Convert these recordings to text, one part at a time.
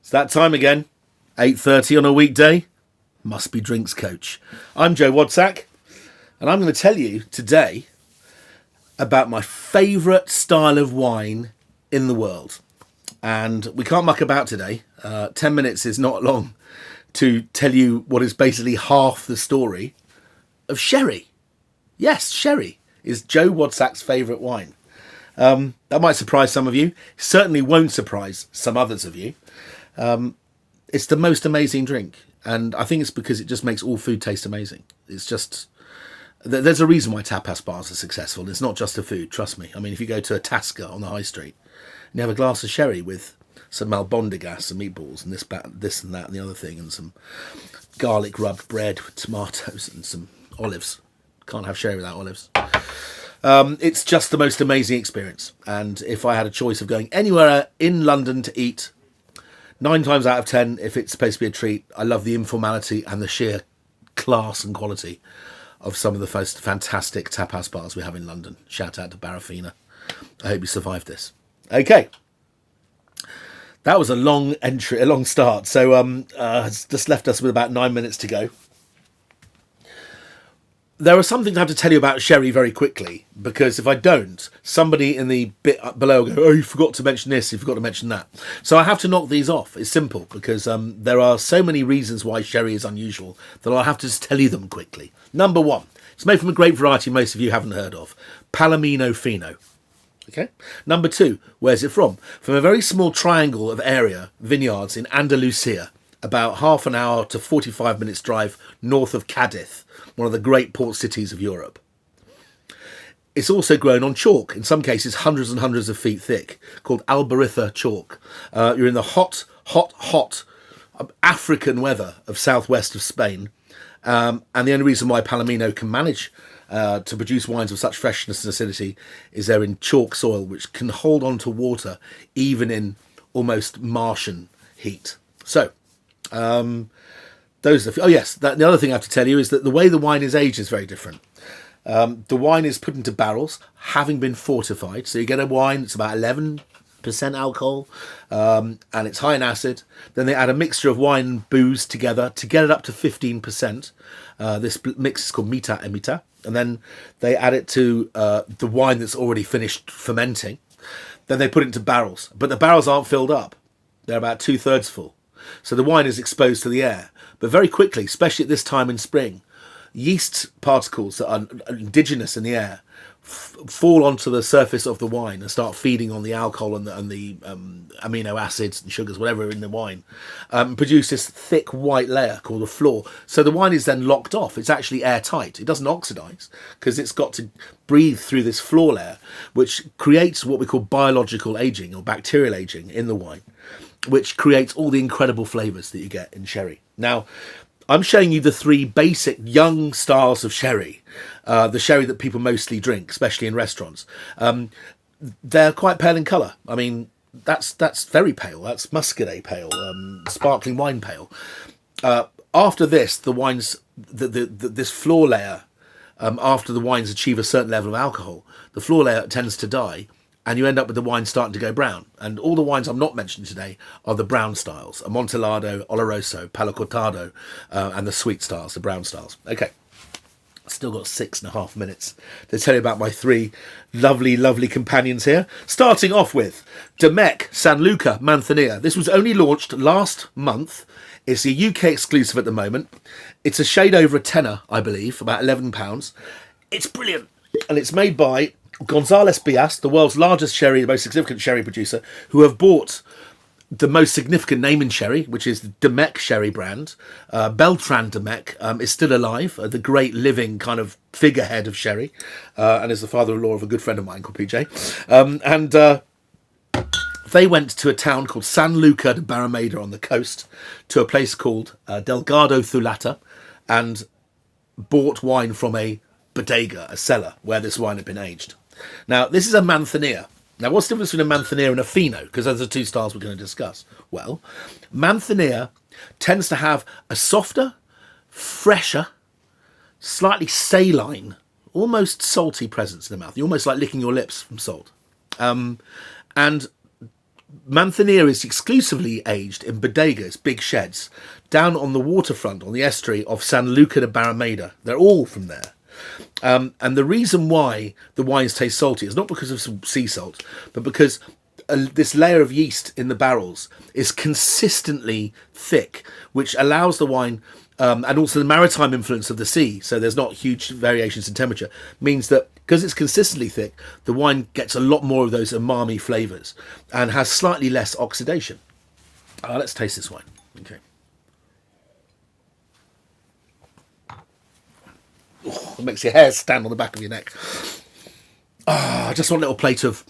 It's that time again, 8:30 on a weekday. Must be drinks coach. I'm Joe Wadsack, and I'm going to tell you today about my favourite style of wine in the world. And we can't muck about today. 10 minutes is not long to tell you what is basically half the story of sherry. Yes, sherry is Joe Wadsack's favourite wine. That might surprise some of you. Certainly won't surprise some others of you. It's the most amazing drink. And I think it's because it just makes all food taste amazing. It's just... There's a reason why tapas bars are successful. It's not just the food, trust me. I mean, if you go to a Tasca on the high street and you have a glass of sherry with some albondigas, some meatballs, and this and that and the other thing, and some garlic rubbed bread with tomatoes and some olives. Can't have sherry without olives. It's just the most amazing experience. And if I had a choice of going anywhere in London to eat, 9 times out of 10, if it's supposed to be a treat, I love the informality and the sheer class and quality of some of the most fantastic tapas bars we have in London. Shout out to Barafina. I hope you survived this. Okay. That was a long start. So it's just left us with about 9 minutes to go. There are some things I have to tell you about sherry very quickly, because if I don't, somebody in the bit below will go, oh, you forgot to mention this, you forgot to mention that. So I have to knock these off. It's simple, because there are so many reasons why sherry is unusual that I'll have to just tell you them quickly. Number one, it's made from a grape variety most of you haven't heard of, Palamino Fino. Okay. Number two, where's it from? From a very small triangle of area, vineyards in Andalusia, about half an hour to 45 minutes drive north of Cadiz, one of the great port cities of Europe. It's also grown on chalk, in some cases hundreds and hundreds of feet thick, called Albaritha chalk. You're in the hot African weather of southwest of Spain. And the only reason why Palomino can manage to produce wines of such freshness and acidity is they're in chalk soil, which can hold on to water even in almost Martian heat. So, the other thing I have to tell you is that the way the wine is aged is very different. The wine is put into barrels, having been fortified. So you get a wine that's about 11% alcohol, and it's high in acid. Then they add a mixture of wine and booze together to get it up to 15%. This mix is called mita and mita. And then they add it to the wine that's already finished fermenting. Then they put it into barrels. But the barrels aren't filled up. They're about 2/3 full. So the wine is exposed to the air. But very quickly, especially at this time in spring, yeast particles that are indigenous in the air fall onto the surface of the wine and start feeding on the alcohol and the amino acids and sugars, whatever are in the wine, produce this thick white layer called a floor. So the wine is then locked off. It's actually airtight. It doesn't oxidize because it's got to breathe through this floor layer, which creates what we call biological aging or bacterial aging in the wine, which creates all the incredible flavours that you get in sherry. Now, I'm showing you the 3 basic young styles of sherry, the sherry that people mostly drink, especially in restaurants. They're quite pale in colour. I mean, that's very pale. That's muscadet pale, sparkling wine pale. After this, the wines, this floor layer, after the wines achieve a certain level of alcohol, the floor layer tends to die, and you end up with the wine starting to go brown. And all the wines I'm not mentioning today are the brown styles: Amontillado, Oloroso, Palo Cortado, and the sweet styles, the brown styles. Okay, still got 6.5 minutes to tell you about my 3 lovely companions here. Starting off with Domecq San Luca Manzanilla. This was only launched last month. It's a UK exclusive at the moment. It's a shade over a tenner, I believe, about £11. It's brilliant, and it's made by González Bias, the world's largest sherry, the most significant sherry producer, who have bought the most significant name in sherry, which is the Domecq sherry brand. Beltran Domecq is still alive, the great living kind of figurehead of sherry, and is the father-in-law of a good friend of mine called PJ. They went to a town called San Luca de Barrameda on the coast, to a place called Delgado Thulata, and bought wine from a bodega, a cellar, where this wine had been aged. Now, this is a Manzanilla. Now, what's the difference between a Manzanilla and a Fino? Because those are 2 styles we're going to discuss. Well, Manzanilla tends to have a softer, fresher, slightly saline, almost salty presence in the mouth. You're almost like licking your lips from salt. And Manzanilla is exclusively aged in bodegas, big sheds, down on the waterfront, on the estuary of San Luca de Barrameda. They're all from there. And the reason why the wines taste salty is not because of some sea salt, but because this layer of yeast in the barrels is consistently thick, which allows the wine, and also the maritime influence of the sea, so there's not huge variations in temperature, means that because it's consistently thick, the wine gets a lot more of those umami flavours and has slightly less oxidation. Let's taste this wine. Okay. Oh, it makes your hair stand on the back of your neck. I just want a little plate of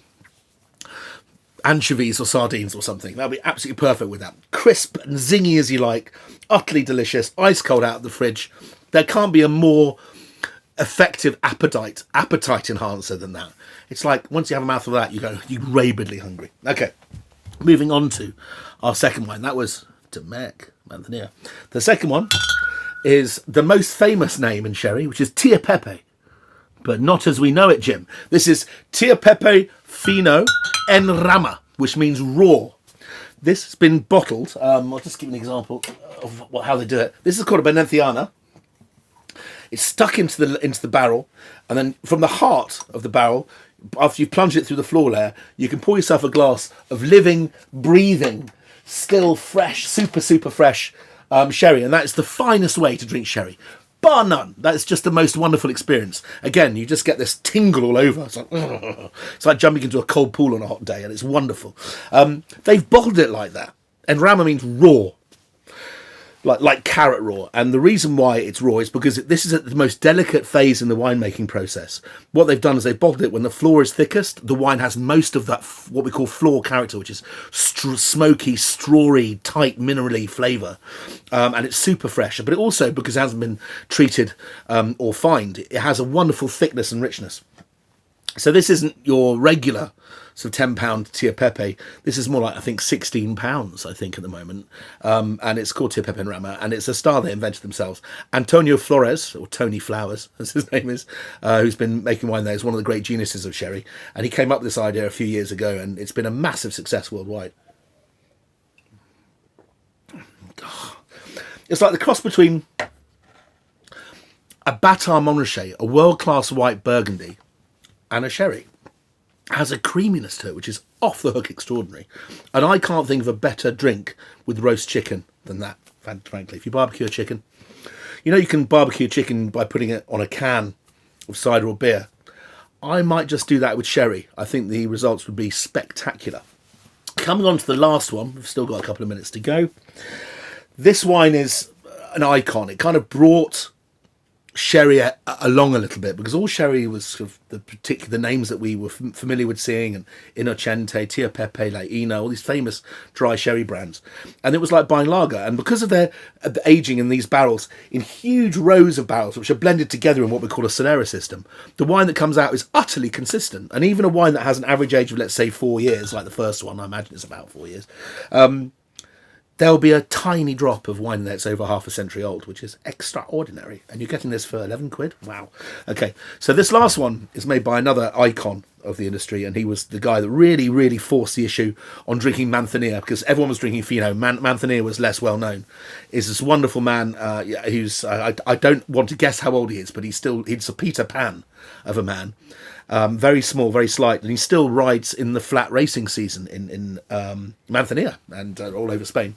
anchovies or sardines or something. That'll be absolutely perfect with that. Crisp and zingy as you like, utterly delicious, ice cold out of the fridge. There can't be a more effective appetite enhancer than that. It's like once you have a mouthful of that, you're rabidly hungry. Okay, moving on to our second wine. That was Domecq, Manzanilla. The second one is the most famous name in sherry, which is Pepe, but not as we know it, Jim. This is Pepe Fino en Rama, which means raw. This has been bottled. I'll just give you an example of how they do it. This is called a venencia. It's stuck into the barrel, and then from the heart of the barrel, after you've plunged it through the floor layer, you can pour yourself a glass of living, breathing, still fresh, super fresh sherry, and that is the finest way to drink sherry, bar none. That's just the most wonderful experience. Again, you just get this tingle all over. It's like jumping into a cold pool on a hot day, and it's wonderful. They've bottled it like that, and Rama means raw, like carrot raw. And the reason why it's raw is because this is at the most delicate phase in the winemaking process. What they've done is they've bottled it when the floor is thickest. The wine has most of that, what we call floor character, which is smoky, strawy, tight, minerally flavour. And it's super fresh. But it also, because it hasn't been treated or fined, it has a wonderful thickness and richness. So this isn't your regular sort of £10 Pepe. This is more like, I think, £16, I think, at the moment. And it's called Pepe and Rama, and it's a style they invented themselves. Antonio Flores, or Tony Flowers, as his name is, who's been making wine there, is one of the great geniuses of sherry. And he came up with this idea a few years ago, and it's been a massive success worldwide. It's like the cross between a Bâtard Montrachet, a world-class white Burgundy, and a sherry. Has a creaminess to it which is off the hook extraordinary, and I can't think of a better drink with roast chicken than that, frankly. If you barbecue a chicken, you can barbecue chicken by putting it on a can of cider or beer. I might just do that with sherry. I think the results would be spectacular. Coming on to the last one, we've still got a couple of minutes to go. This wine is an icon. It kind of brought sherry along a little bit, because all sherry was sort of the names that we were familiar with seeing, and Innocente, Pepe, Laino, all these famous dry sherry brands, and it was like buying lager. And because of the aging in these barrels, in huge rows of barrels which are blended together in what we call a Solera system, the wine that comes out is utterly consistent. And even a wine that has an average age of, let's say, 4 years, like the first one, I imagine it's about 4 years, there'll be a tiny drop of wine that's over half a century old, which is extraordinary. And you're getting this for 11 quid? Wow. Okay, so this last one is made by another icon of the industry, and he was the guy that really, really forced the issue on drinking Manzanilla, because everyone was drinking Fino. Manzanilla was less well known. Is this wonderful man who's, I don't want to guess how old he is, but he's a Peter Pan of a man. Very small, very slight, and he still rides in the flat racing season in Manzanilla and all over Spain.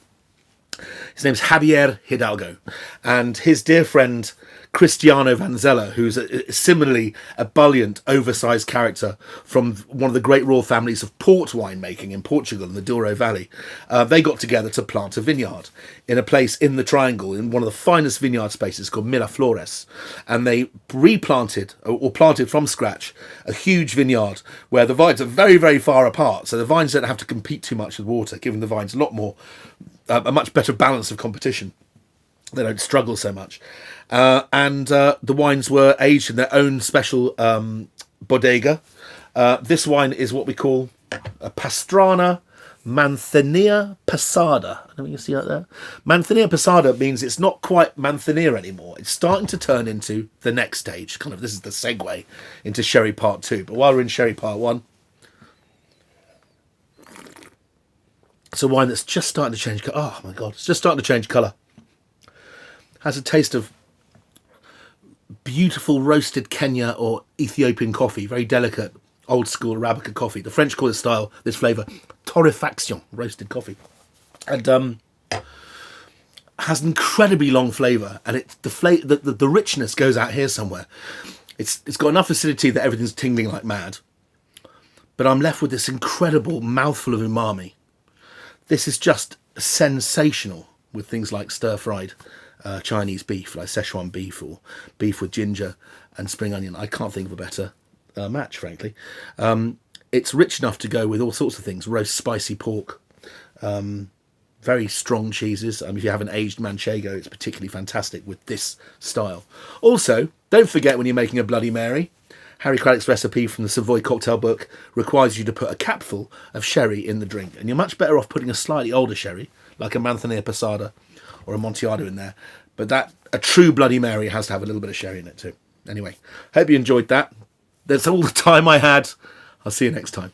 His name's Javier Hidalgo, and his dear friend Cristiano Vanzella, who's similarly a buoyant, oversized character from one of the great royal families of port winemaking in Portugal in the Douro Valley. They got together to plant a vineyard in a place in the Triangle, in one of the finest vineyard spaces called Miraflores, and they replanted or planted from scratch a huge vineyard where the vines are very, very far apart, so the vines don't have to compete too much with water, giving the vines a much better balance of competition. They don't struggle so much. And the wines were aged in their own special bodega. This wine is what we call a Pastrana Manzanilla Pasada. I don't know if you see that there. Manzanilla Pasada means it's not quite Manzanilla anymore. It's starting to turn into the next stage. Kind of, this is the segue into Sherry Part 2. But while we're in Sherry Part 1, It's a wine that's just starting to change colour. Oh my God, it's just starting to change colour. Has a taste of beautiful roasted Kenya or Ethiopian coffee, very delicate, old school Arabica coffee. The French call this flavour, torréfaction, roasted coffee. And has an incredibly long flavour, and the richness goes out here somewhere. It's got enough acidity that everything's tingling like mad, but I'm left with this incredible mouthful of umami. This is just sensational with things like stir-fried Chinese beef, like Szechuan beef or beef with ginger and spring onion. I can't think of a better match, frankly. It's rich enough to go with all sorts of things. Roast spicy pork, very strong cheeses. If you have an aged manchego, it's particularly fantastic with this style. Also, don't forget when you're making a Bloody Mary, Harry Craddock's recipe from the Savoy cocktail book requires you to put a capful of sherry in the drink. And you're much better off putting a slightly older sherry, like a Manzanilla Pasada or a Amontillado in there. But a true Bloody Mary has to have a little bit of sherry in it too. Anyway, hope you enjoyed that. That's all the time I had. I'll see you next time.